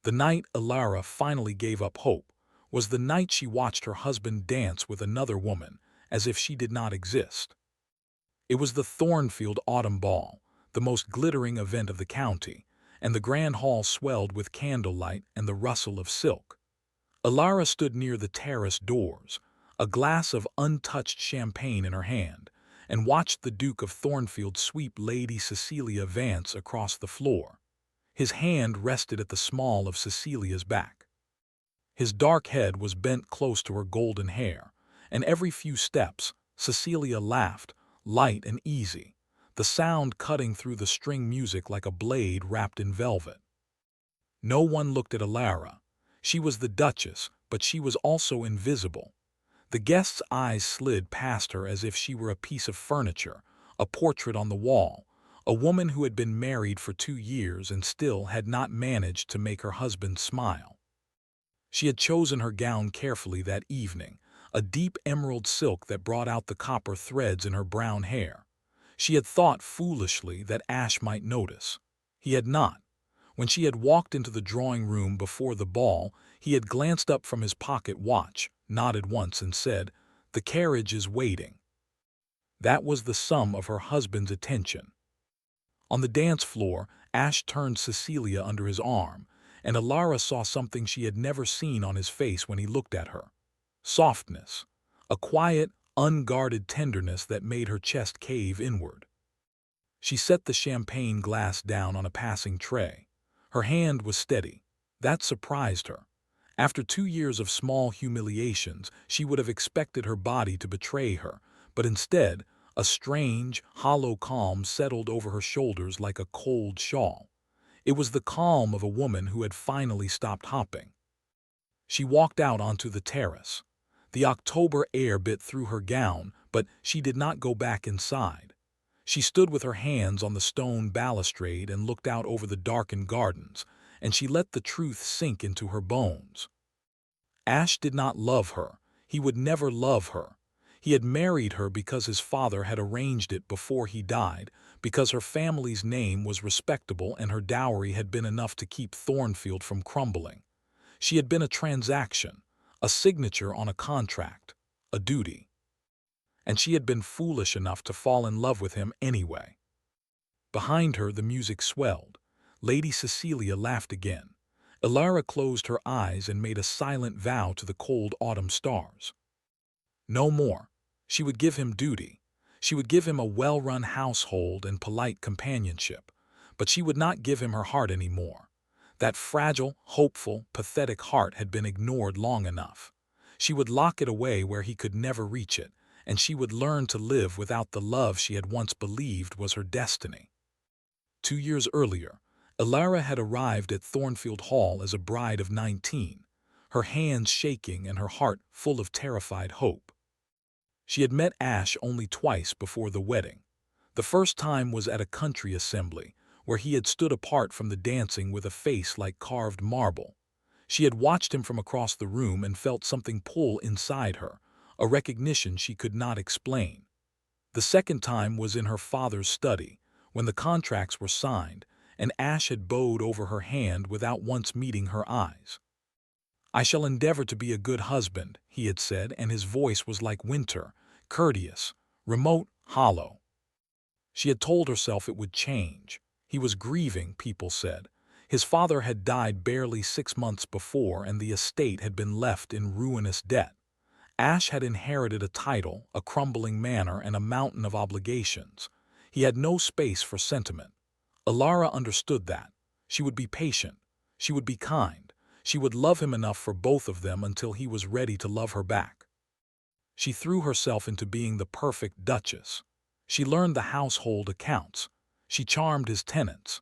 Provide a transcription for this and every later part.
The night Alara finally gave up hope was the night she watched her husband dance with another woman as if she did not exist. It was the Thornfield Autumn Ball, the most glittering event of the county, and the grand hall swelled with candlelight and the rustle of silk. Alara stood near the terrace doors, a glass of untouched champagne in her hand, and watched the Duke of Thornfield sweep Lady Cecilia Vance across the floor. His hand rested at the small of Cecilia's back. His dark head was bent close to her golden hair, and every few steps, Cecilia laughed, light and easy, the sound cutting through the string music like a blade wrapped in velvet. No one looked at Alara. She was the Duchess, but she was also invisible. The guests' eyes slid past her as if she were a piece of furniture, a portrait on the wall, a woman who had been married for 2 years and still had not managed to make her husband smile. She had chosen her gown carefully that evening, a deep emerald silk that brought out the copper threads in her brown hair. She had thought foolishly that Ash might notice. He had not. When she had walked into the drawing room before the ball, he had glanced up from his pocket watch, nodded once and said, "The carriage is waiting." That was the sum of her husband's attention. On the dance floor, Ash turned Cecilia under his arm, and Alara saw something she had never seen on his face when he looked at her. Softness, a quiet, unguarded tenderness that made her chest cave inward. She set the champagne glass down on a passing tray. Her hand was steady. That surprised her. After 2 years of small humiliations, she would have expected her body to betray her, but instead, a strange, hollow calm settled over her shoulders like a cold shawl. It was the calm of a woman who had finally stopped hopping. She walked out onto the terrace. The October air bit through her gown, but she did not go back inside. She stood with her hands on the stone balustrade and looked out over the darkened gardens, and she let the truth sink into her bones. Ash did not love her. He would never love her. He had married her because his father had arranged it before he died, because her family's name was respectable and her dowry had been enough to keep Thornfield from crumbling. She had been a transaction, a signature on a contract, a duty. And she had been foolish enough to fall in love with him anyway. Behind her, the music swelled. Lady Cecilia laughed again. Alara closed her eyes and made a silent vow to the cold autumn stars. No more. She would give him duty. She would give him a well-run household and polite companionship. But she would not give him her heart anymore. That fragile, hopeful, pathetic heart had been ignored long enough. She would lock it away where he could never reach it, and she would learn to live without the love she had once believed was her destiny. 2 years earlier, Alara had arrived at Thornfield Hall as a bride of 19, her hands shaking and her heart full of terrified hope. She had met Ash only twice before the wedding. The first time was at a country assembly, where he had stood apart from the dancing with a face like carved marble. She had watched him from across the room and felt something pull inside her, a recognition she could not explain. The second time was in her father's study, when the contracts were signed, and Ash had bowed over her hand without once meeting her eyes. "I shall endeavor to be a good husband," he had said, and his voice was like winter, courteous, remote, hollow. She had told herself it would change. He was grieving, people said. His father had died barely 6 months before, and the estate had been left in ruinous debt. Ash had inherited a title, a crumbling manor, and a mountain of obligations. He had no space for sentiment. Alara understood that. She would be patient. She would be kind. She would love him enough for both of them until he was ready to love her back. She threw herself into being the perfect duchess. She learned the household accounts. She charmed his tenants.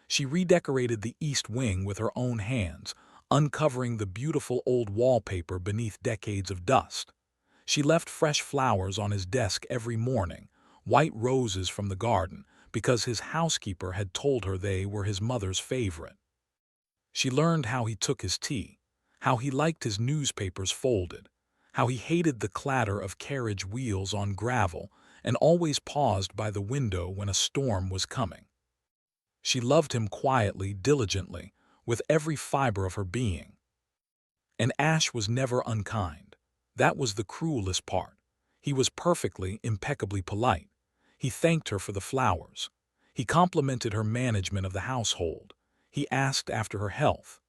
She redecorated the east wing with her own hands, uncovering the beautiful old wallpaper beneath decades of dust. She left fresh flowers on his desk every morning, white roses from the garden, because his housekeeper had told her they were his mother's favorite. She learned how he took his tea, how he liked his newspapers folded, how he hated the clatter of carriage wheels on gravel and always paused by the window when a storm was coming. She loved him quietly, diligently, with every fiber of her being. And Ash was never unkind. That was the cruelest part. He was perfectly, impeccably polite. He thanked her for the flowers. He complimented her management of the household. He asked after her health.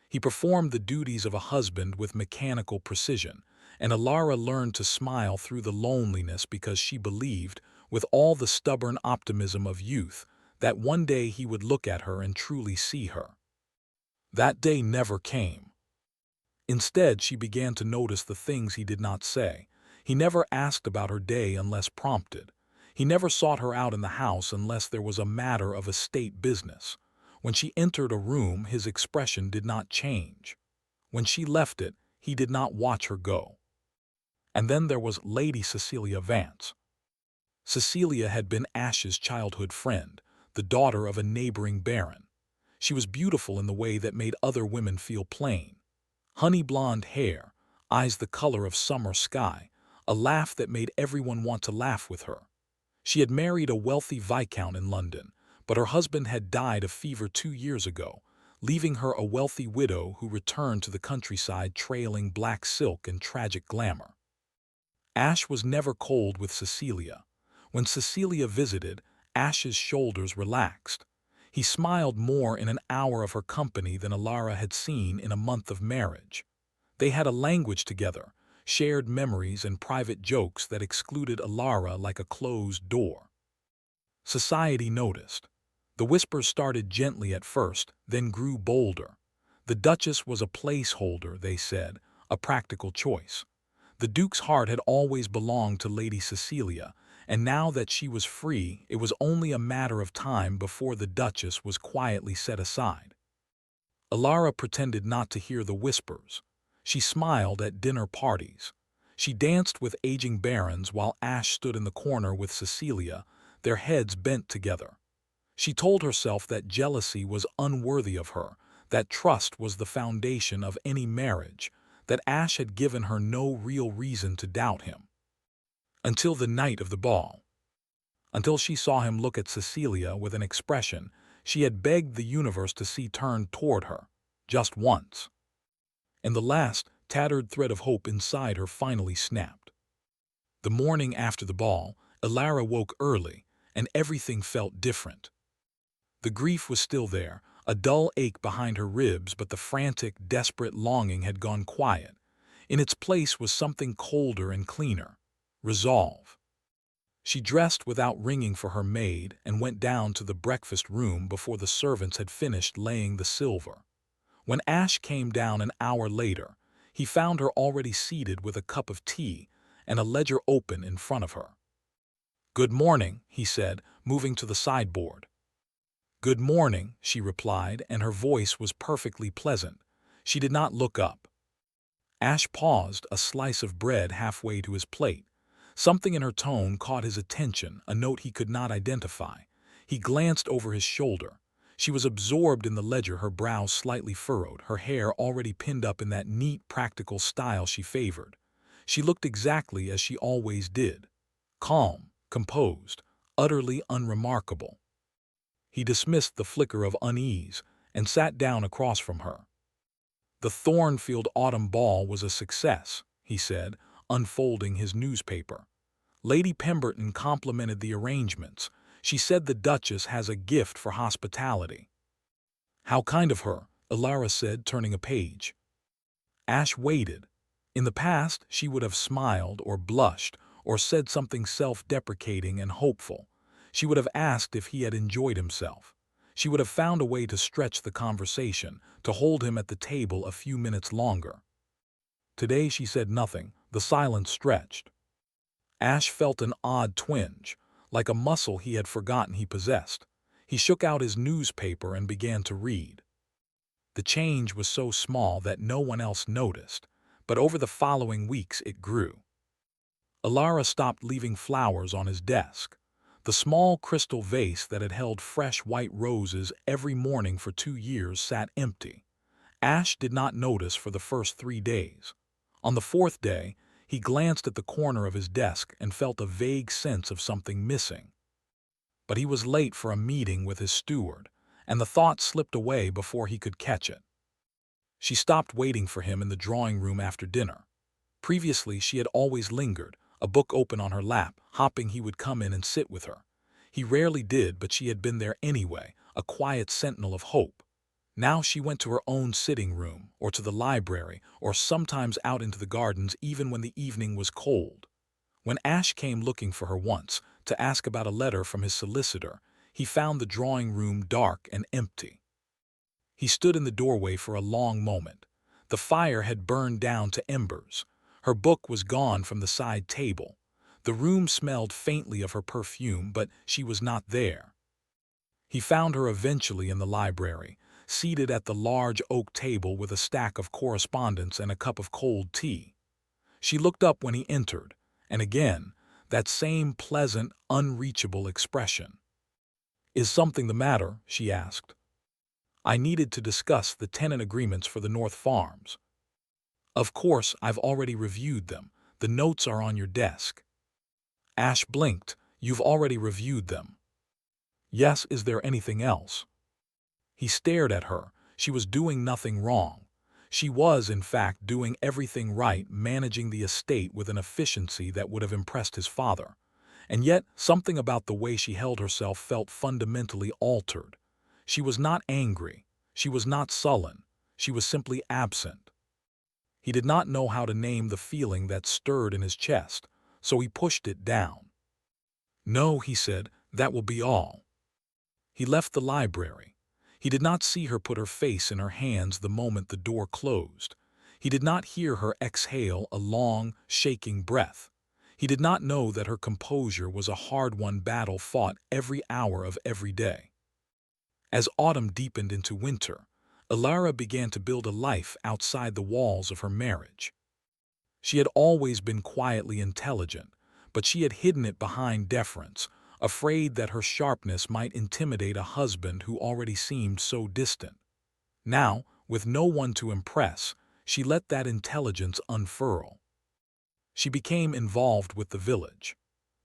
He performed the duties of a husband with mechanical precision, and Alara learned to smile through the loneliness because she believed, with all the stubborn optimism of youth, that one day he would look at her and truly see her. That day never came. Instead, she began to notice the things he did not say. He never asked about her day unless prompted. He never sought her out in the house unless there was a matter of estate business. When she entered a room, his expression did not change. When she left it, he did not watch her go. And then there was Lady Cecilia Vance. Cecilia had been Ash's childhood friend, the daughter of a neighboring baron. She was beautiful in the way that made other women feel plain. Honey blonde hair, eyes the color of summer sky, a laugh that made everyone want to laugh with her. She had married a wealthy viscount in London, but her husband had died of fever 2 years ago, leaving her a wealthy widow who returned to the countryside trailing black silk and tragic glamour. Ash was never cold with Cecilia. When Cecilia visited, Ash's shoulders relaxed. He smiled more in an hour of her company than Alara had seen in a month of marriage. They had a language together, shared memories and private jokes that excluded Alara like a closed door. Society noticed. The whispers started gently at first, then grew bolder. The Duchess was a placeholder, they said, a practical choice. The Duke's heart had always belonged to Lady Cecilia, and now that she was free, it was only a matter of time before the Duchess was quietly set aside. Alara pretended not to hear the whispers. She smiled at dinner parties. She danced with aging barons while Ash stood in the corner with Cecilia, their heads bent together. She told herself that jealousy was unworthy of her, that trust was the foundation of any marriage, that Ash had given her no real reason to doubt him. Until the night of the ball. Until she saw him look at Cecilia with an expression she had begged the universe to see turned toward her, just once. And the last, tattered thread of hope inside her finally snapped. The morning after the ball, Alara woke early, and everything felt different. The grief was still there, a dull ache behind her ribs, but the frantic, desperate longing had gone quiet. In its place was something colder and cleaner. Resolve. She dressed without ringing for her maid and went down to the breakfast room before the servants had finished laying the silver. When Ash came down an hour later, he found her already seated with a cup of tea and a ledger open in front of her. "Good morning," he said, moving to the sideboard. "Good morning," she replied, and her voice was perfectly pleasant. She did not look up. Ash paused, a slice of bread halfway to his plate. Something in her tone caught his attention, a note he could not identify. He glanced over his shoulder. She was absorbed in the ledger, her brows slightly furrowed, her hair already pinned up in that neat, practical style she favored. She looked exactly as she always did. Calm, composed, utterly unremarkable. He dismissed the flicker of unease and sat down across from her. "The Thornfield Autumn Ball was a success," he said, unfolding his newspaper. "Lady Pemberton complimented the arrangements. She said the Duchess has a gift for hospitality." "How kind of her," Alara said, turning a page. Ash waited. In the past, she would have smiled or blushed or said something self-deprecating and hopeful. She would have asked if he had enjoyed himself. She would have found a way to stretch the conversation, to hold him at the table a few minutes longer. Today she said nothing. The silence stretched. Ash felt an odd twinge, like a muscle he had forgotten he possessed. He shook out his newspaper and began to read. The change was so small that no one else noticed, but over the following weeks it grew. Alara stopped leaving flowers on his desk. The small crystal vase that had held fresh white roses every morning for 2 years sat empty. Ash did not notice for the first 3 days. On the 4th day, he glanced at the corner of his desk and felt a vague sense of something missing. But he was late for a meeting with his steward, and the thought slipped away before he could catch it. She stopped waiting for him in the drawing room after dinner. Previously, she had always lingered, a book open on her lap, hoping he would come in and sit with her. He rarely did, but she had been there anyway, a quiet sentinel of hope. Now she went to her own sitting room, or to the library, or sometimes out into the gardens even when the evening was cold. When Ash came looking for her once, to ask about a letter from his solicitor, he found the drawing room dark and empty. He stood in the doorway for a long moment. The fire had burned down to embers. Her book was gone from the side table. The room smelled faintly of her perfume, but she was not there. He found her eventually in the library, seated at the large oak table with a stack of correspondence and a cup of cold tea. She looked up when he entered, and again, that same pleasant, unreachable expression. "Is something the matter?" she asked. "I needed to discuss the tenant agreements for the North Farms." "Of course, I've already reviewed them. The notes are on your desk." Ash blinked. "You've already reviewed them?" "Yes, is there anything else?" He stared at her. She was doing nothing wrong. She was, in fact, doing everything right, managing the estate with an efficiency that would have impressed his father. And yet, something about the way she held herself felt fundamentally altered. She was not angry. She was not sullen. She was simply absent. He did not know how to name the feeling that stirred in his chest, so he pushed it down. "No," he said, "that will be all." He left the library. He did not see her put her face in her hands the moment the door closed. He did not hear her exhale a long, shaking breath. He did not know that her composure was a hard-won battle fought every hour of every day. As autumn deepened into winter, Alara began to build a life outside the walls of her marriage. She had always been quietly intelligent, but she had hidden it behind deference, afraid that her sharpness might intimidate a husband who already seemed so distant. Now, with no one to impress, she let that intelligence unfurl. She became involved with the village.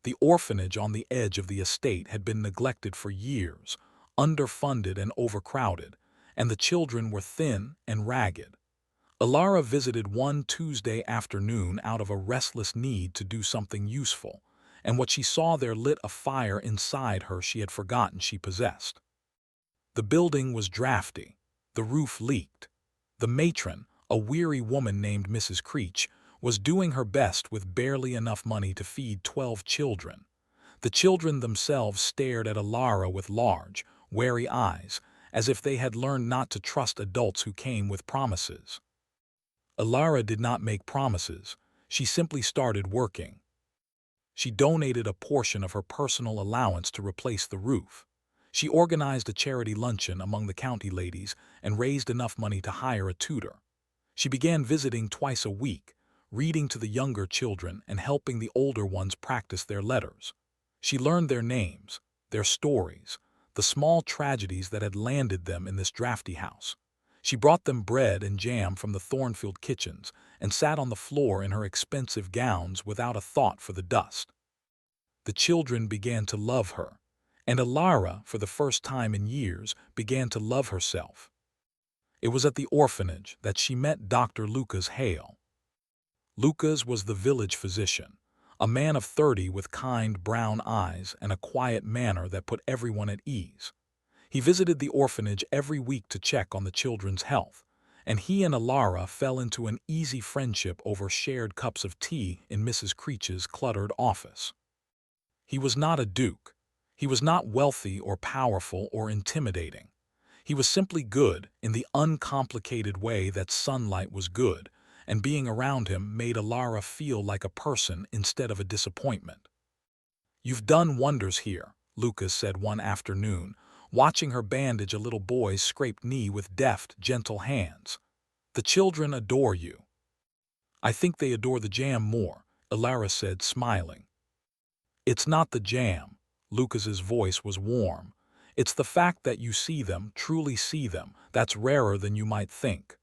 The orphanage on the edge of the estate had been neglected for years, underfunded and overcrowded, and the children were thin and ragged. Alara visited one Tuesday afternoon out of a restless need to do something useful, and what she saw there lit a fire inside her she had forgotten she possessed. The building was drafty. The roof leaked. The matron, a weary woman named Mrs. Creech, was doing her best with barely enough money to feed 12 children. The children themselves stared at Alara with large, wary eyes, as if they had learned not to trust adults who came with promises. Alara did not make promises. She simply started working. She donated a portion of her personal allowance to replace the roof. She organized a charity luncheon among the county ladies and raised enough money to hire a tutor. She began visiting twice a week, reading to the younger children and helping the older ones practice their letters. She learned their names, their stories, the small tragedies that had landed them in this drafty house. She brought them bread and jam from the Thornfield kitchens and sat on the floor in her expensive gowns without a thought for the dust. The children began to love her, and Alara, for the first time in years, began to love herself. It was at the orphanage that she met Dr. Lucas Hale. Lucas was the village physician, a man of 30 with kind brown eyes and a quiet manner that put everyone at ease. He visited the orphanage every week to check on the children's health, and he and Alara fell into an easy friendship over shared cups of tea in Mrs. Creech's cluttered office. He was not a duke. He was not wealthy or powerful or intimidating. He was simply good in the uncomplicated way that sunlight was good, and being around him made Alara feel like a person instead of a disappointment. "You've done wonders here," Lucas said one afternoon, watching her bandage a little boy's scraped knee with deft, gentle hands. "The children adore you." "I think they adore the jam more," Alara said, smiling. "It's not the jam." Lucas's voice was warm. "It's the fact that you see them, truly see them, that's rarer than you might think."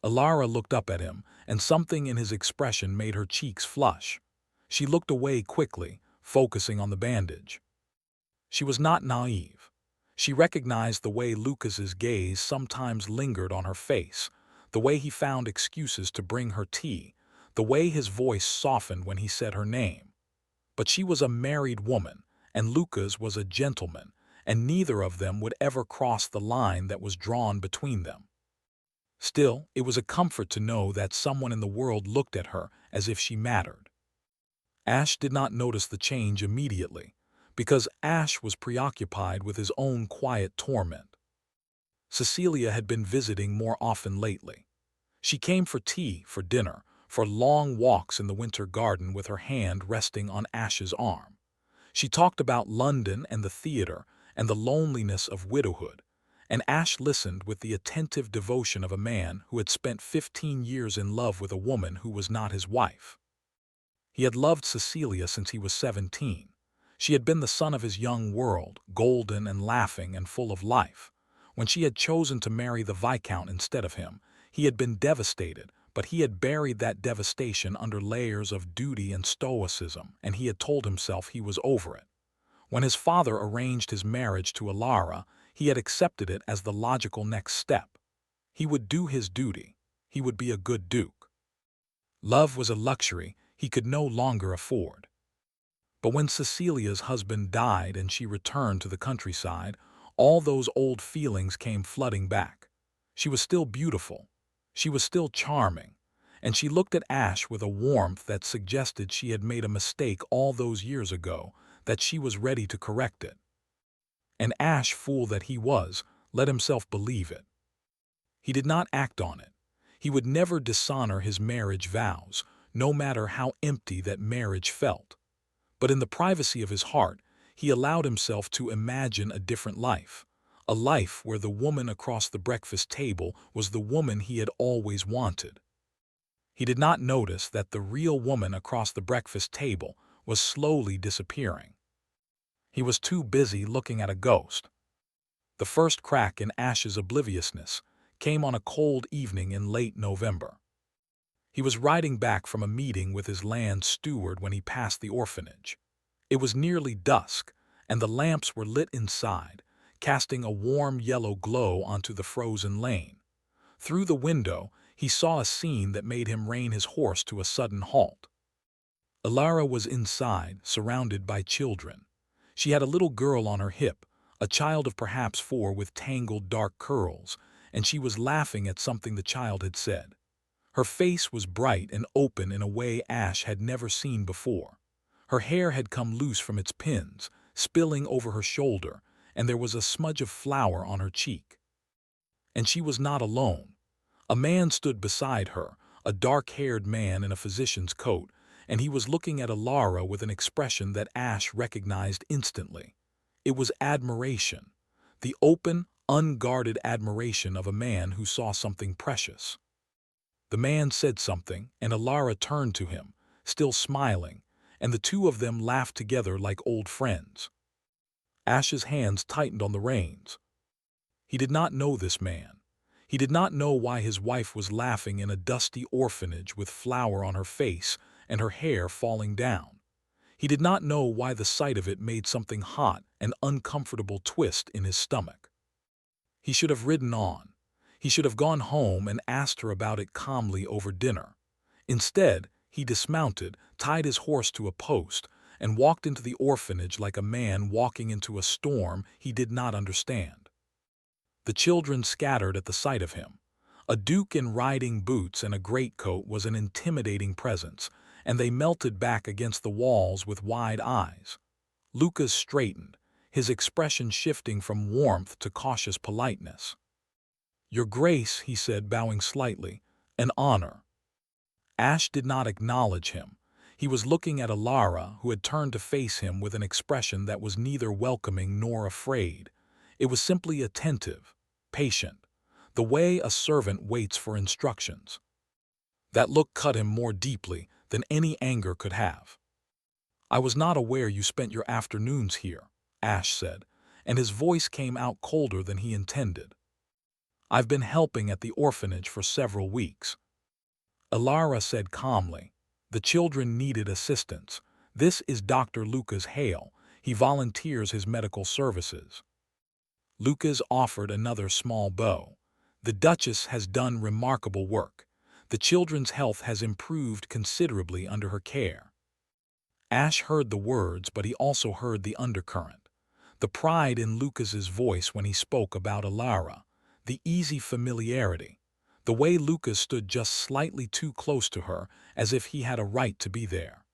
Alara looked up at him, and something in his expression made her cheeks flush. She looked away quickly, focusing on the bandage. She was not naive. She recognized the way Lucas's gaze sometimes lingered on her face, the way he found excuses to bring her tea, the way his voice softened when he said her name. But she was a married woman, and Lucas was a gentleman, and neither of them would ever cross the line that was drawn between them. Still, it was a comfort to know that someone in the world looked at her as if she mattered. Ash did not notice the change immediately, because Ash was preoccupied with his own quiet torment. Cecilia had been visiting more often lately. She came for tea, for dinner, for long walks in the winter garden with her hand resting on Ash's arm. She talked about London and the theater and the loneliness of widowhood, and Ash listened with the attentive devotion of a man who had spent 15 years in love with a woman who was not his wife. He had loved Cecilia since he was 17. She had been the sun of his young world, golden and laughing and full of life. When she had chosen to marry the Viscount instead of him, he had been devastated, but he had buried that devastation under layers of duty and stoicism, and he had told himself he was over it. When his father arranged his marriage to Alara, he had accepted it as the logical next step. He would do his duty. He would be a good duke. Love was a luxury he could no longer afford. But when Cecilia's husband died and she returned to the countryside, all those old feelings came flooding back. She was still beautiful. She was still charming. And she looked at Ash with a warmth that suggested she had made a mistake all those years ago, that she was ready to correct it. And Ash, fool that he was, let himself believe it. He did not act on it. He would never dishonor his marriage vows, no matter how empty that marriage felt. But in the privacy of his heart, he allowed himself to imagine a different life, a life where the woman across the breakfast table was the woman he had always wanted. He did not notice that the real woman across the breakfast table was slowly disappearing. He was too busy looking at a ghost. The first crack in Ash's obliviousness came on a cold evening in late November. He was riding back from a meeting with his land steward when he passed the orphanage. It was nearly dusk, and the lamps were lit inside, casting a warm yellow glow onto the frozen lane. Through the window, he saw a scene that made him rein his horse to a sudden halt. Alara was inside, surrounded by children. She had a little girl on her hip, a child of perhaps 4 with tangled dark curls, and she was laughing at something the child had said. Her face was bright and open in a way Ash had never seen before. Her hair had come loose from its pins, spilling over her shoulder, and there was a smudge of flour on her cheek. And she was not alone. A man stood beside her, a dark-haired man in a physician's coat, and he was looking at Alara with an expression that Ash recognized instantly. It was admiration, the open, unguarded admiration of a man who saw something precious. The man said something, and Alara turned to him, still smiling, and the two of them laughed together like old friends. Ash's hands tightened on the reins. He did not know this man. He did not know why his wife was laughing in a dusty orphanage with flour on her face and her hair falling down. He did not know why the sight of it made something hot and uncomfortable twist in his stomach. He should have ridden on. He should have gone home and asked her about it calmly over dinner. Instead, he dismounted, tied his horse to a post, and walked into the orphanage like a man walking into a storm he did not understand. The children scattered at the sight of him. A duke in riding boots and a greatcoat was an intimidating presence, and they melted back against the walls with wide eyes. Lucas straightened, his expression shifting from warmth to cautious politeness. "Your Grace," he said, bowing slightly, "an honor." Ash did not acknowledge him. He was looking at Alara, who had turned to face him with an expression that was neither welcoming nor afraid. It was simply attentive, patient, the way a servant waits for instructions. That look cut him more deeply than any anger could have. "I was not aware you spent your afternoons here," Ash said, and his voice came out colder than he intended. "I've been helping at the orphanage for several weeks." Alara said calmly, "The children needed assistance. This is Dr. Lucas Hale. He volunteers his medical services." Lucas offered another small bow. The Duchess has done remarkable work. The children's health has improved considerably under her care. Ash heard the words, but he also heard the undercurrent. The pride in Lucas's voice when he spoke about Alara, the easy familiarity, the way Lucas stood just slightly too close to her as if he had a right to be there.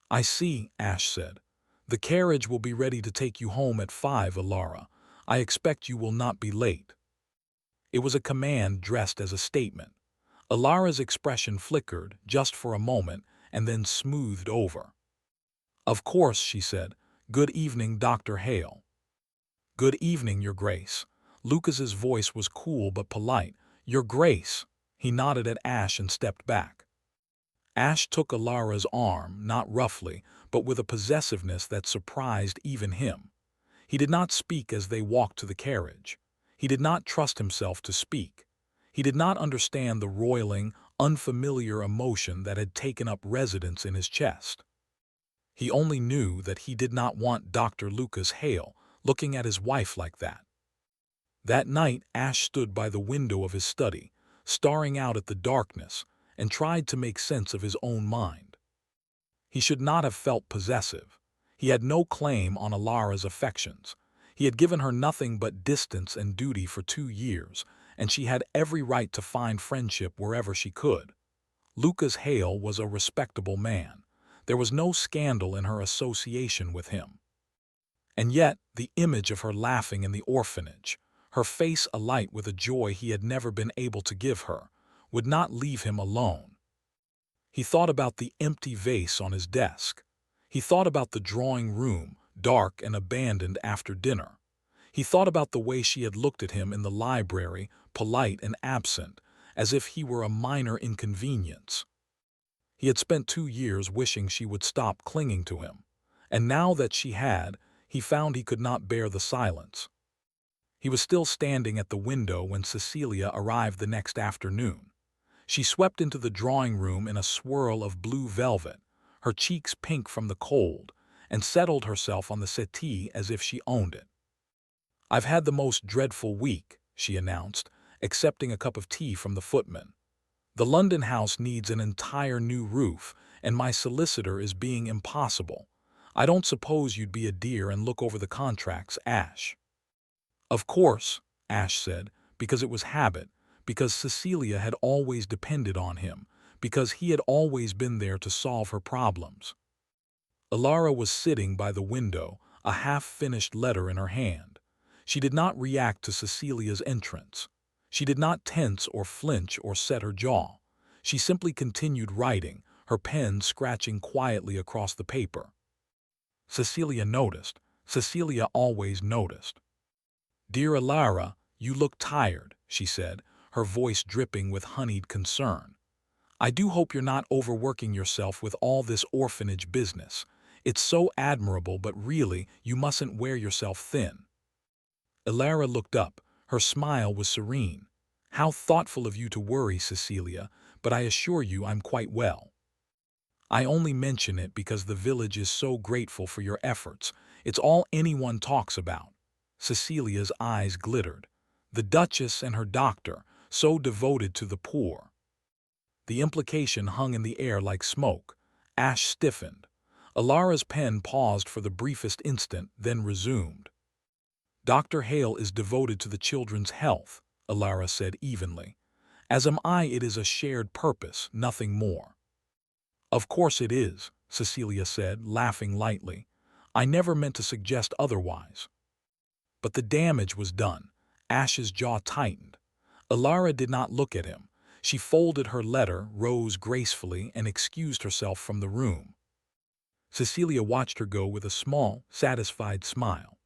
"I see," Ash said. "The carriage will be ready to take you home at 5, Alara. I expect you will not be late." It was a command dressed as a statement. Alara's expression flickered just for a moment and then smoothed over. "Of course," she said. "Good evening, Dr. Hale." "Good evening, Your Grace." Lucas's voice was cool but polite. "Your Grace." He nodded at Ash and stepped back. Ash took Alara's arm, not roughly, but with a possessiveness that surprised even him. He did not speak as they walked to the carriage. He did not trust himself to speak. He did not understand the roiling, unfamiliar emotion that had taken up residence in his chest. He only knew that he did not want Dr. Lucas Hale looking at his wife like that. That night, Ash stood by the window of his study, staring out at the darkness, and tried to make sense of his own mind. He should not have felt possessive. He had no claim on Alara's affections. He had given her nothing but distance and duty for 2 years, and she had every right to find friendship wherever she could. Lucas Hale was a respectable man. There was no scandal in her association with him. And yet, the image of her laughing in the orphanage, her face alight with a joy he had never been able to give her, would not leave him alone. He thought about the empty vase on his desk. He thought about the drawing room, dark and abandoned after dinner. He thought about the way she had looked at him in the library, polite and absent, as if he were a minor inconvenience. He had spent 2 years wishing she would stop clinging to him, and now that she had, he found he could not bear the silence. He was still standing at the window when Cecilia arrived the next afternoon. She swept into the drawing room in a swirl of blue velvet, her cheeks pink from the cold, and settled herself on the settee as if she owned it. "I've had the most dreadful week," she announced, accepting a cup of tea from the footman. "The London house needs an entire new roof, and my solicitor is being impossible. I don't suppose you'd be a dear and look over the contracts, Ash." "Of course," Ash said, because it was habit, because Cecilia had always depended on him, because he had always been there to solve her problems. Alara was sitting by the window, a half-finished letter in her hand. She did not react to Cecilia's entrance. She did not tense or flinch or set her jaw. She simply continued writing, her pen scratching quietly across the paper. Cecilia noticed. Cecilia always noticed. "Dear Alara, you look tired," she said, her voice dripping with honeyed concern. "I do hope you're not overworking yourself with all this orphanage business. It's so admirable, but really, you mustn't wear yourself thin." Alara looked up. Her smile was serene. "How thoughtful of you to worry, Cecilia, but I assure you I'm quite well. I only mention it because the village is so grateful for your efforts. It's all anyone talks about." Cecilia's eyes glittered. The Duchess and her doctor, so devoted to the poor. The implication hung in the air like smoke. Ash stiffened. Alara's pen paused for the briefest instant, then resumed. "Dr. Hale is devoted to the children's health," Alara said evenly. "As am I. It is a shared purpose, nothing more." "Of course it is," Cecilia said, laughing lightly. "I never meant to suggest otherwise." But the damage was done. Ash's jaw tightened. Alara did not look at him. She folded her letter, rose gracefully, and excused herself from the room. Cecilia watched her go with a small, satisfied smile.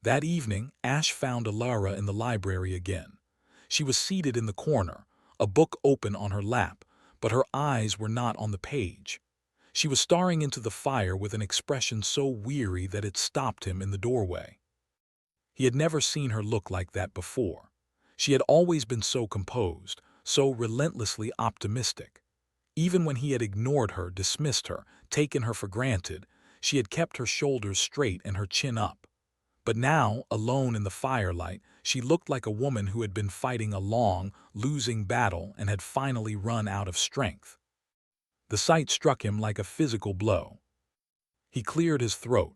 That evening, Ash found Alara in the library again. She was seated in the corner, a book open on her lap, but her eyes were not on the page. She was staring into the fire with an expression so weary that it stopped him in the doorway. He had never seen her look like that before. She had always been so composed, so relentlessly optimistic. Even when he had ignored her, dismissed her, taken her for granted, she had kept her shoulders straight and her chin up. But now, alone in the firelight, she looked like a woman who had been fighting a long, losing battle and had finally run out of strength. The sight struck him like a physical blow. He cleared his throat.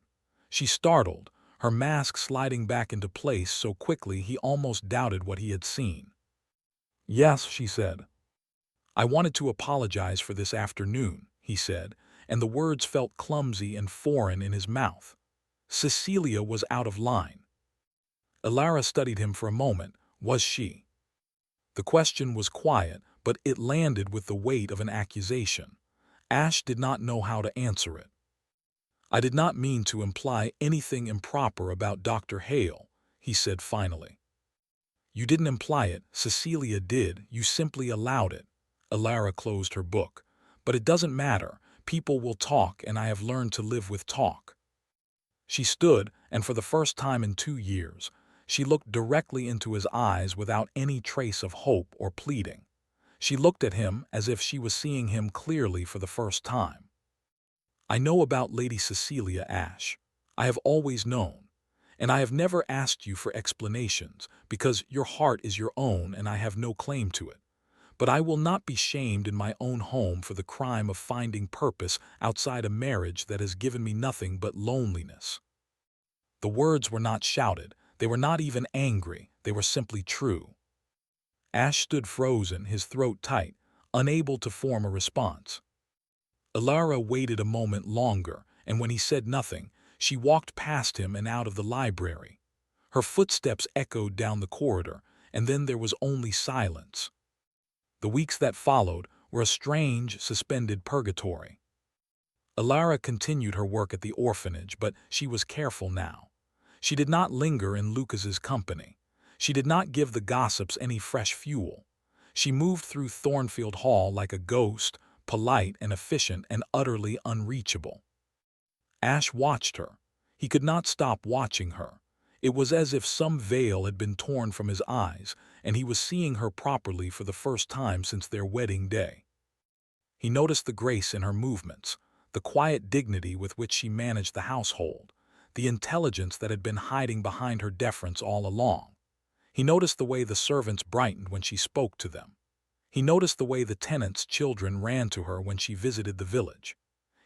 She startled, her mask sliding back into place so quickly he almost doubted what he had seen. "Yes," she said. "I wanted to apologize for this afternoon," he said, and the words felt clumsy and foreign in his mouth. Cecilia was out of line. Elara studied him for a moment. Was she? The question was quiet, but it landed with the weight of an accusation. Ash did not know how to answer it. "I did not mean to imply anything improper about Dr. Hale," he said finally. "You didn't imply it, Cecilia did, you simply allowed it." Elara closed her book. "But it doesn't matter. People will talk, and I have learned to live with talk." She stood, and for the first time in 2 years, she looked directly into his eyes without any trace of hope or pleading. She looked at him as if she was seeing him clearly for the first time. "I know about Lady Cecilia, Ash. I have always known. And I have never asked you for explanations, because your heart is your own and I have no claim to it. But I will not be shamed in my own home for the crime of finding purpose outside a marriage that has given me nothing but loneliness." The words were not shouted, they were not even angry, they were simply true. Ash stood frozen, his throat tight, unable to form a response. Elara waited a moment longer, and when he said nothing, she walked past him and out of the library. Her footsteps echoed down the corridor, and then there was only silence. The weeks that followed were a strange, suspended purgatory. Elara continued her work at the orphanage, but she was careful now. She did not linger in Lucas's company. She did not give the gossips any fresh fuel. She moved through Thornfield Hall like a ghost, polite and efficient and utterly unreachable. Ash watched her. He could not stop watching her. It was as if some veil had been torn from his eyes, and he was seeing her properly for the first time since their wedding day. He noticed the grace in her movements, the quiet dignity with which she managed the household, the intelligence that had been hiding behind her deference all along. He noticed the way the servants brightened when she spoke to them. He noticed the way the tenants' children ran to her when she visited the village.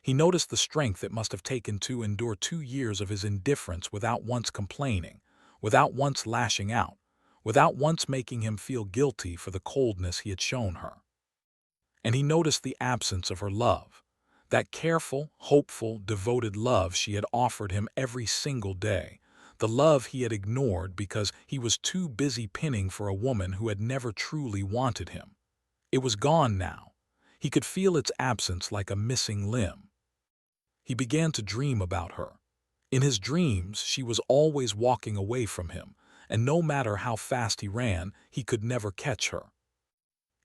He noticed the strength it must have taken to endure 2 years of his indifference without once complaining, without once lashing out, without once making him feel guilty for the coldness he had shown her. And he noticed the absence of her love, that careful, hopeful, devoted love she had offered him every single day, the love he had ignored because he was too busy pinning for a woman who had never truly wanted him. It was gone now. He could feel its absence like a missing limb. He began to dream about her. In his dreams, she was always walking away from him, and no matter how fast he ran, he could never catch her.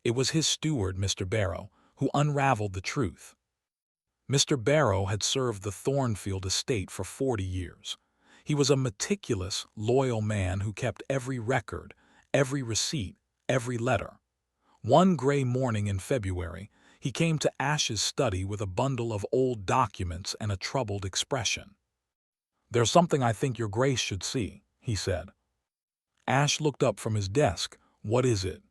It was his steward, Mr. Barrow, who unraveled the truth. Mr. Barrow had served the Thornfield estate for 40 years. He was a meticulous, loyal man who kept every record, every receipt, every letter. One gray morning in February, he came to Ash's study with a bundle of old documents and a troubled expression. "There's something I think your Grace should see," he said. Ash looked up from his desk. "What is it?"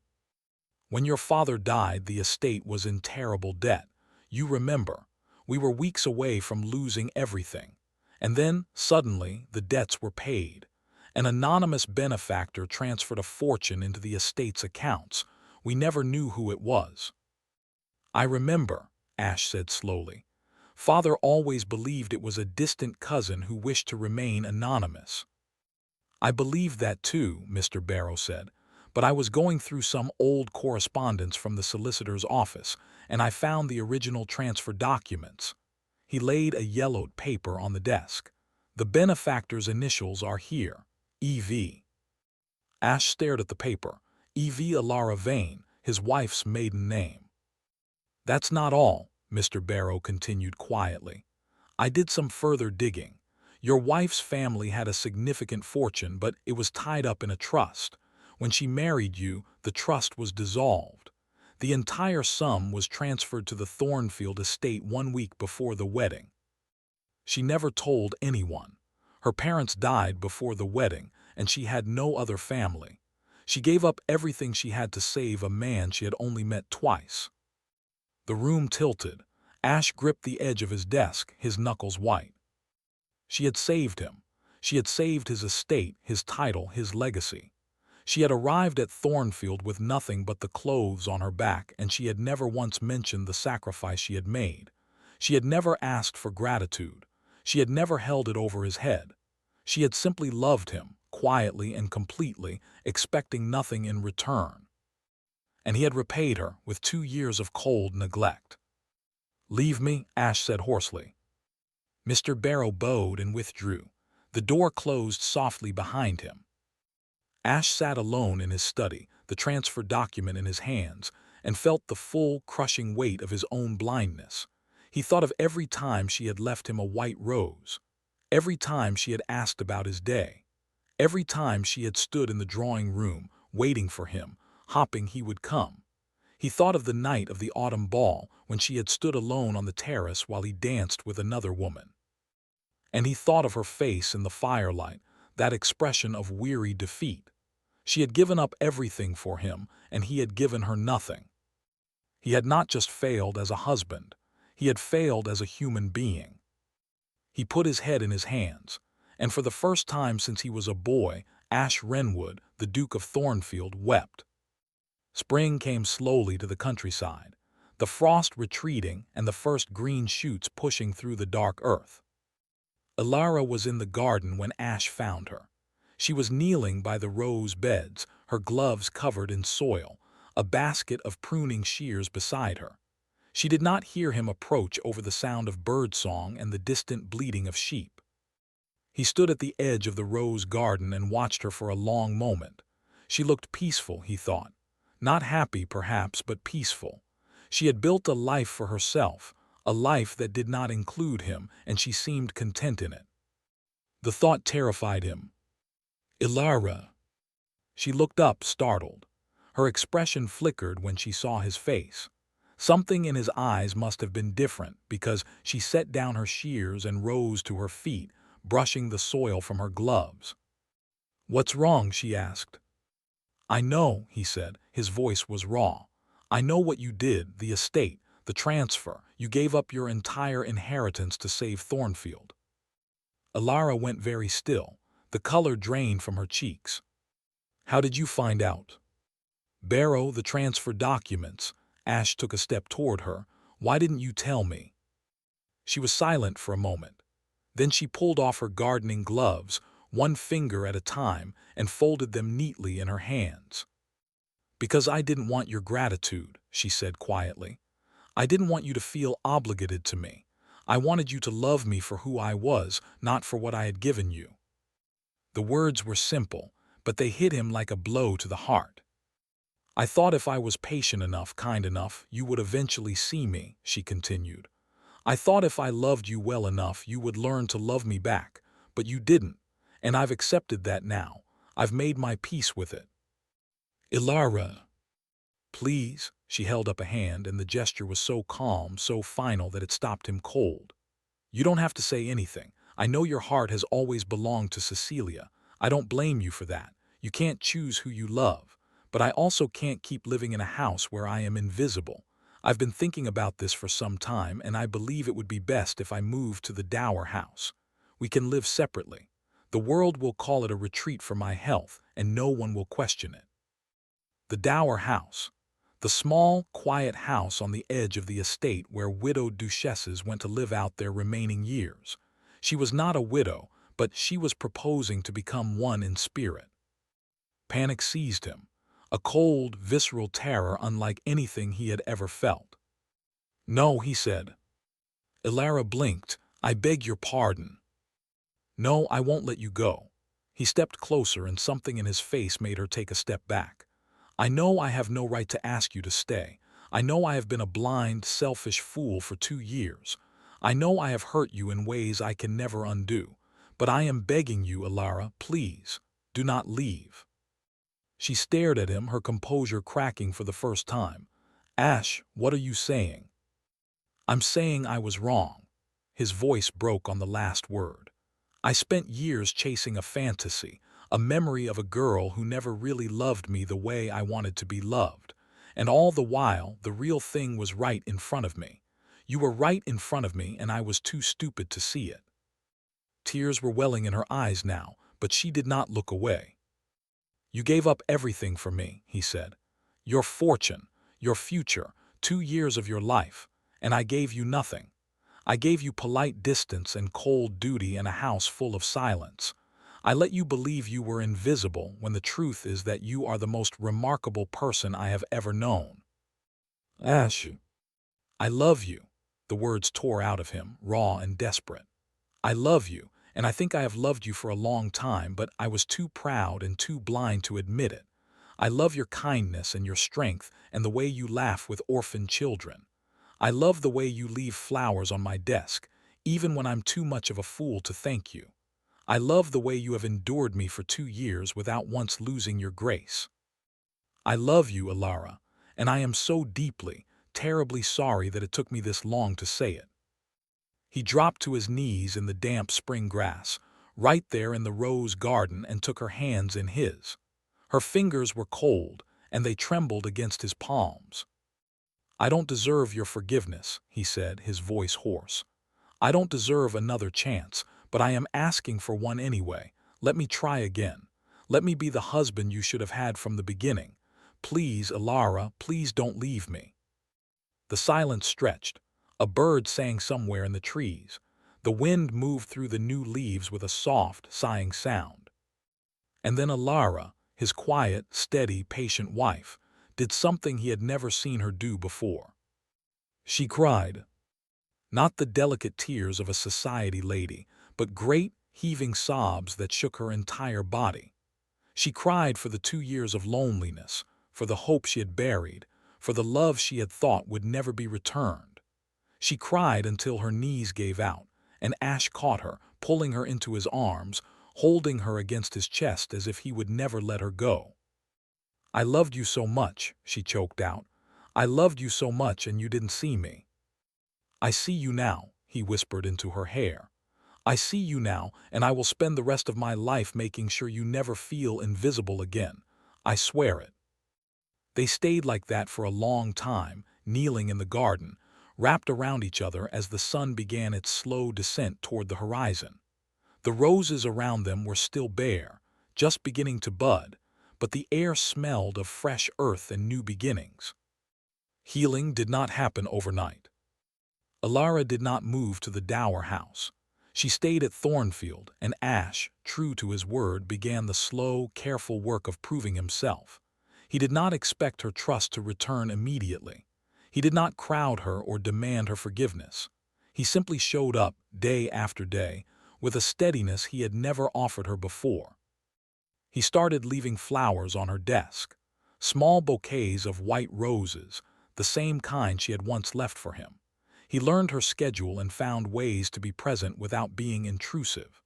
"When your father died, the estate was in terrible debt. You remember, we were weeks away from losing everything. And then, suddenly, the debts were paid. An anonymous benefactor transferred a fortune into the estate's accounts. We never knew who it was." "I remember," Ash said slowly. "Father always believed it was a distant cousin who wished to remain anonymous." "I believed that too," Mr. Barrow said, "but I was going through some old correspondence from the solicitor's office, and I found the original transfer documents." He laid a yellowed paper on the desk. "The benefactor's initials are here, E.V." Ash stared at the paper. E.V. Elara Vane, his wife's maiden name. "That's not all," Mr. Barrow continued quietly. "I did some further digging. Your wife's family had a significant fortune, but it was tied up in a trust. When she married you, the trust was dissolved. The entire sum was transferred to the Thornfield estate 1 week before the wedding. She never told anyone. Her parents died before the wedding, and she had no other family. She gave up everything she had to save a man she had only met twice. The room tilted. Ash gripped the edge of his desk, his knuckles white. She had saved him. She had saved his estate, his title, his legacy. She had arrived at Thornfield with nothing but the clothes on her back, and she had never once mentioned the sacrifice she had made. She had never asked for gratitude. She had never held it over his head. She had simply loved him, quietly and completely, expecting nothing in return. And he had repaid her with 2 years of cold neglect. "Leave me," Ash said hoarsely. Mr. Barrow bowed and withdrew. The door closed softly behind him. Ash sat alone in his study, the transfer document in his hands, and felt the full, crushing weight of his own blindness. He thought of every time she had left him a white rose, every time she had asked about his day, every time she had stood in the drawing room, waiting for him, hoping he would come. He thought of the night of the autumn ball, when she had stood alone on the terrace while he danced with another woman. And he thought of her face in the firelight, that expression of weary defeat. She had given up everything for him, and he had given her nothing. He had not just failed as a husband, he had failed as a human being. He put his head in his hands, and for the first time since he was a boy, Ash Renwood, the Duke of Thornfield, wept. Spring came slowly to the countryside, the frost retreating and the first green shoots pushing through the dark earth. Ilara was in the garden when Ash found her. She was kneeling by the rose beds, her gloves covered in soil, a basket of pruning shears beside her. She did not hear him approach over the sound of birdsong and the distant bleating of sheep. He stood at the edge of the rose garden and watched her for a long moment. She looked peaceful, he thought. Not happy, perhaps, but peaceful. She had built a life for herself, a life that did not include him, and she seemed content in it. The thought terrified him. "Ilara." She looked up, startled. Her expression flickered when she saw his face. Something in his eyes must have been different, because she set down her shears and rose to her feet, brushing the soil from her gloves. "What's wrong?" she asked. "I know," he said. His voice was raw. "I know what you did, the estate, the transfer. You gave up your entire inheritance to save Thornfield." Ilara went very still. The color drained from her cheeks. "How did you find out?" "Barrow, the transfer documents." Ash took a step toward her. "Why didn't you tell me?" She was silent for a moment. Then she pulled off her gardening gloves, one finger at a time, and folded them neatly in her hands. "Because I didn't want your gratitude," she said quietly. "I didn't want you to feel obligated to me. I wanted you to love me for who I was, not for what I had given you." The words were simple, but they hit him like a blow to the heart. "I thought if I was patient enough, kind enough, you would eventually see me," she continued. "I thought if I loved you well enough, you would learn to love me back, but you didn't, and I've accepted that now. I've made my peace with it." "Ilara." "Please." She held up a hand, and the gesture was so calm, so final that it stopped him cold. "You don't have to say anything. I know your heart has always belonged to Cecilia. I don't blame you for that. You can't choose who you love. But I also can't keep living in a house where I am invisible. I've been thinking about this for some time, and I believe it would be best if I moved to the Dower House. We can live separately. The world will call it a retreat for my health, and no one will question it." The Dower House. The small, quiet house on the edge of the estate where widowed duchesses went to live out their remaining years. She was not a widow, but she was proposing to become one in spirit. Panic seized him. A cold, visceral terror unlike anything he had ever felt. "No," he said. Ilara blinked. "I beg your pardon." "No, I won't let you go." He stepped closer, and something in his face made her take a step back. "I know I have no right to ask you to stay. I know I have been a blind, selfish fool for 2 years. I know I have hurt you in ways I can never undo. But I am begging you, Ilara, please, do not leave." She stared at him, her composure cracking for the first time. "Ash, what are you saying?" "I'm saying I was wrong." His voice broke on the last word. I spent years chasing a fantasy, a memory of a girl who never really loved me the way I wanted to be loved. And all the while, the real thing was right in front of me. You were right in front of me, and I was too stupid to see it. Tears were welling in her eyes now, but she did not look away. You gave up everything for me, he said. Your fortune, your future, 2 years of your life, and I gave you nothing. I gave you polite distance and cold duty and a house full of silence. I let you believe you were invisible when the truth is that you are the most remarkable person I have ever known. Ash, I love you. The words tore out of him, raw and desperate. I love you, and I think I have loved you for a long time, but I was too proud and too blind to admit it. I love your kindness and your strength and the way you laugh with orphan children. I love the way you leave flowers on my desk, even when I'm too much of a fool to thank you. I love the way you have endured me for 2 years without once losing your grace. I love you, Alara, and I am so deeply, terribly sorry that it took me this long to say it. He dropped to his knees in the damp spring grass, right there in the rose garden, and took her hands in his. Her fingers were cold, and they trembled against his palms. I don't deserve your forgiveness, he said, his voice hoarse. I don't deserve another chance, but I am asking for one anyway. Let me try again. Let me be the husband you should have had from the beginning. Please, Alara, please don't leave me. The silence stretched. A bird sang somewhere in the trees. The wind moved through the new leaves with a soft, sighing sound. And then Alara, his quiet, steady, patient wife, did something he had never seen her do before. She cried. Not the delicate tears of a society lady, but great, heaving sobs that shook her entire body. She cried for the 2 years of loneliness, for the hope she had buried, for the love she had thought would never be returned. She cried until her knees gave out, and Ash caught her, pulling her into his arms, holding her against his chest as if he would never let her go. I loved you so much, she choked out. I loved you so much, and you didn't see me. I see you now, he whispered into her hair. I see you now, and I will spend the rest of my life making sure you never feel invisible again. I swear it. They stayed like that for a long time, kneeling in the garden, wrapped around each other as the sun began its slow descent toward the horizon. The roses around them were still bare, just beginning to bud, but the air smelled of fresh earth and new beginnings. Healing did not happen overnight. Alara did not move to the Dower house. She stayed at Thornfield, and Ash, true to his word, began the slow, careful work of proving himself. He did not expect her trust to return immediately. He did not crowd her or demand her forgiveness. He simply showed up, day after day, with a steadiness he had never offered her before. He started leaving flowers on her desk, small bouquets of white roses, the same kind she had once left for him. He learned her schedule and found ways to be present without being intrusive.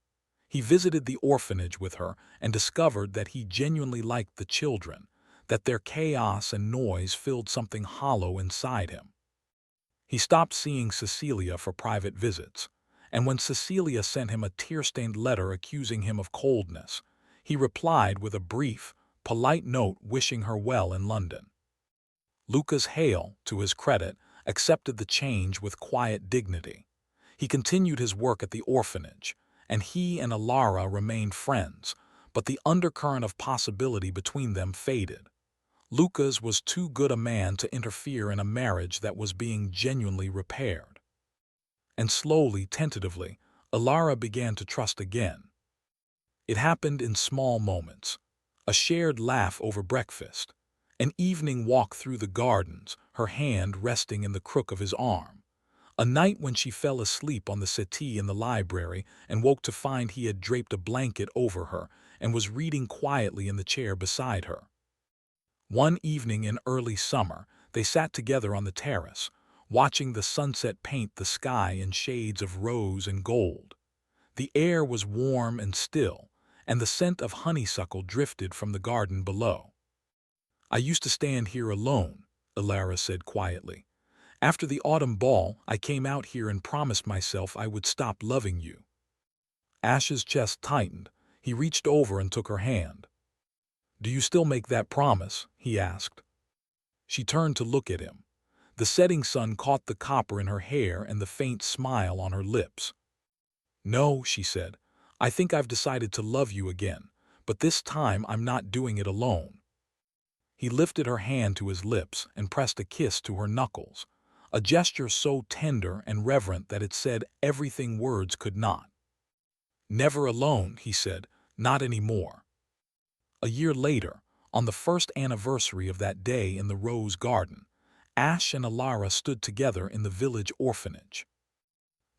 He visited the orphanage with her and discovered that he genuinely liked the children, that their chaos and noise filled something hollow inside him. He stopped seeing Cecilia for private visits, and when Cecilia sent him a tear-stained letter accusing him of coldness, he replied with a brief, polite note wishing her well in London. Lucas Hale, to his credit, accepted the change with quiet dignity. He continued his work at the orphanage, and he and Alara remained friends, but the undercurrent of possibility between them faded. Lucas was too good a man to interfere in a marriage that was being genuinely repaired. And slowly, tentatively, Alara began to trust again. It happened in small moments. A shared laugh over breakfast, an evening walk through the gardens, her hand resting in the crook of his arm. A night when she fell asleep on the settee in the library and woke to find he had draped a blanket over her and was reading quietly in the chair beside her. One evening in early summer, they sat together on the terrace, watching the sunset paint the sky in shades of rose and gold. The air was warm and still, and the scent of honeysuckle drifted from the garden below. I used to stand here alone, Alara said quietly. After the autumn ball, I came out here and promised myself I would stop loving you. Ash's chest tightened. He reached over and took her hand. "Do you still make that promise?" he asked. She turned to look at him. The setting sun caught the copper in her hair and the faint smile on her lips. "No," she said. "I think I've decided to love you again, but this time I'm not doing it alone." He lifted her hand to his lips and pressed a kiss to her knuckles, a gesture so tender and reverent that it said everything words could not. "Never alone," he said, "not anymore." A year later, on the first anniversary of that day in the Rose Garden, Ash and Alara stood together in the village orphanage.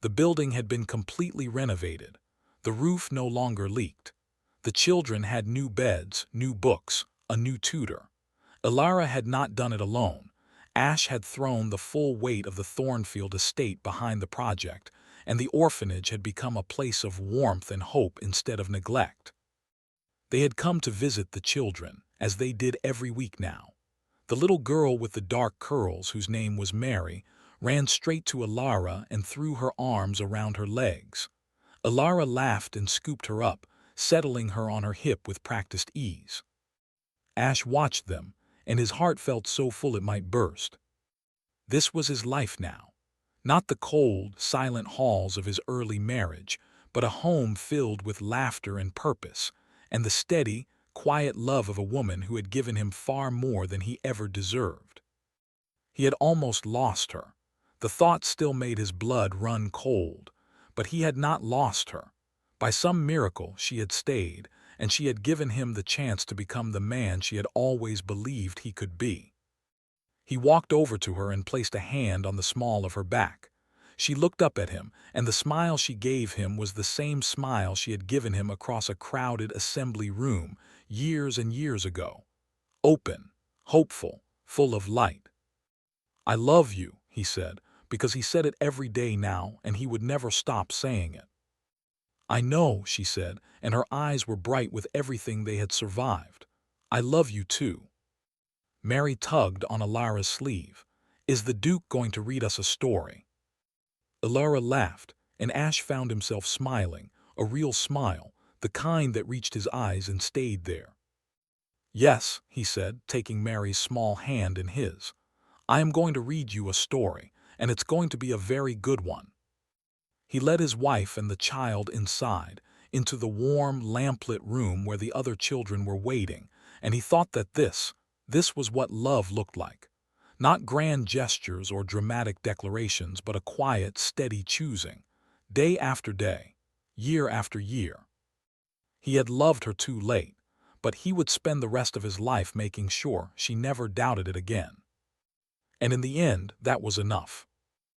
The building had been completely renovated. The roof no longer leaked. The children had new beds, new books, a new tutor. Alara had not done it alone. Ash had thrown the full weight of the Thornfield estate behind the project, and the orphanage had become a place of warmth and hope instead of neglect. They had come to visit the children, as they did every week now. The little girl with the dark curls, whose name was Mary, ran straight to Alara and threw her arms around her legs. Alara laughed and scooped her up, settling her on her hip with practiced ease. Ash watched them, and his heart felt so full it might burst. This was his life now. Not the cold, silent halls of his early marriage, but a home filled with laughter and purpose, and the steady, quiet love of a woman who had given him far more than he ever deserved. He had almost lost her. The thought still made his blood run cold, but he had not lost her. By some miracle she had stayed, and she had given him the chance to become the man she had always believed he could be. He walked over to her and placed a hand on the small of her back. She looked up at him, and the smile she gave him was the same smile she had given him across a crowded assembly room years and years ago. Open, hopeful, full of light. "I love you," he said, because he said it every day now, and he would never stop saying it. "I know," she said, and her eyes were bright with everything they had survived. "I love you too." Mary tugged on Alara's sleeve. "Is the Duke going to read us a story?" Alara laughed, and Ash found himself smiling, a real smile, the kind that reached his eyes and stayed there. "Yes," he said, taking Mary's small hand in his. "I am going to read you a story, and it's going to be a very good one." He led his wife and the child inside, into the warm, lamplit room where the other children were waiting, and he thought that this was what love looked like. Not grand gestures or dramatic declarations, but a quiet, steady choosing, day after day, year after year. He had loved her too late, but he would spend the rest of his life making sure she never doubted it again. And in the end, that was enough.